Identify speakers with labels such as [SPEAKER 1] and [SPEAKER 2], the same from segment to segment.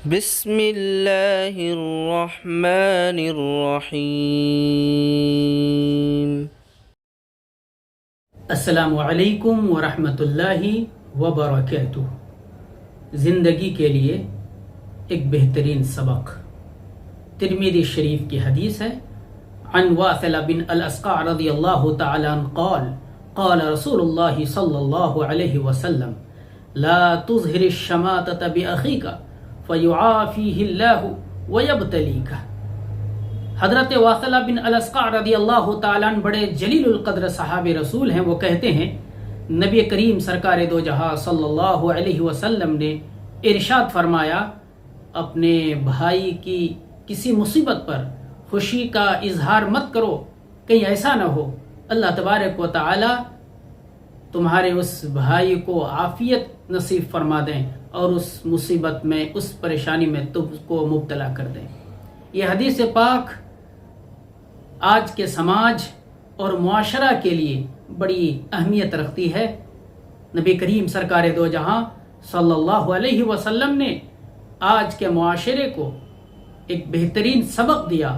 [SPEAKER 1] بسم اللہ الرحمن الرحیم۔
[SPEAKER 2] السلام علیکم ورحمۃ اللہ وبرکاتہ۔ زندگی کے لیے ایک بہترین سبق ترمذی شریف کی حدیث ہے۔ عن واثلہ بن الاسقع رضی اللہ تعالی عنہ قال قال رسول اللہ صلی اللہ علیہ وسلم لا تظہر الشماتۃ بأخیک فیعافیہ اللہ ویبتلیک۔ حضرت واثلہ بن الاسقع رضی اللہ تعالیٰ عنہ بڑے جلیل القدر صحابہ رسول ہیں۔ وہ کہتے ہیں نبی کریم سرکار دو جہاں صلی اللہ علیہ وسلم نے ارشاد فرمایا، اپنے بھائی کی کسی مصیبت پر خوشی کا اظہار مت کرو، کہیں ایسا نہ ہو اللہ تبارک و تعالی تمہارے اس بھائی کو عافیت نصیب فرما دیں اور اس مصیبت میں، اس پریشانی میں تم کو مبتلا کر دیں۔ یہ حدیث پاک آج کے سماج اور معاشرہ کے لیے بڑی اہمیت رکھتی ہے۔ نبی کریم سرکار دو جہاں صلی اللہ علیہ وسلم نے آج کے معاشرے کو ایک بہترین سبق دیا۔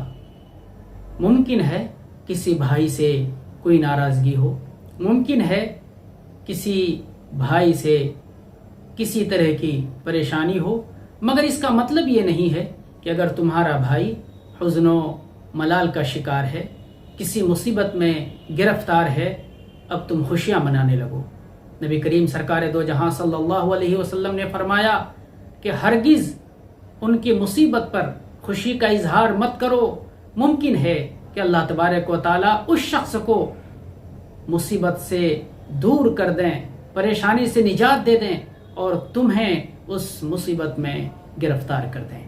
[SPEAKER 2] ممکن ہے کسی بھائی سے کوئی ناراضگی ہو، ممکن ہے کسی بھائی سے کسی طرح کی پریشانی ہو، مگر اس کا مطلب یہ نہیں ہے کہ اگر تمہارا بھائی حزن و ملال کا شکار ہے، کسی مصیبت میں گرفتار ہے، اب تم خوشیاں منانے لگو۔ نبی کریم سرکار دو جہاں صلی اللہ علیہ وسلم نے فرمایا کہ ہرگز ان کی مصیبت پر خوشی کا اظہار مت کرو۔ ممکن ہے کہ اللہ تبارک و تعالیٰ اس شخص کو مصیبت سے دور کر دیں، پریشانی سے نجات دے دیں اور تمہیں اس مصیبت میں گرفتار کر دیں۔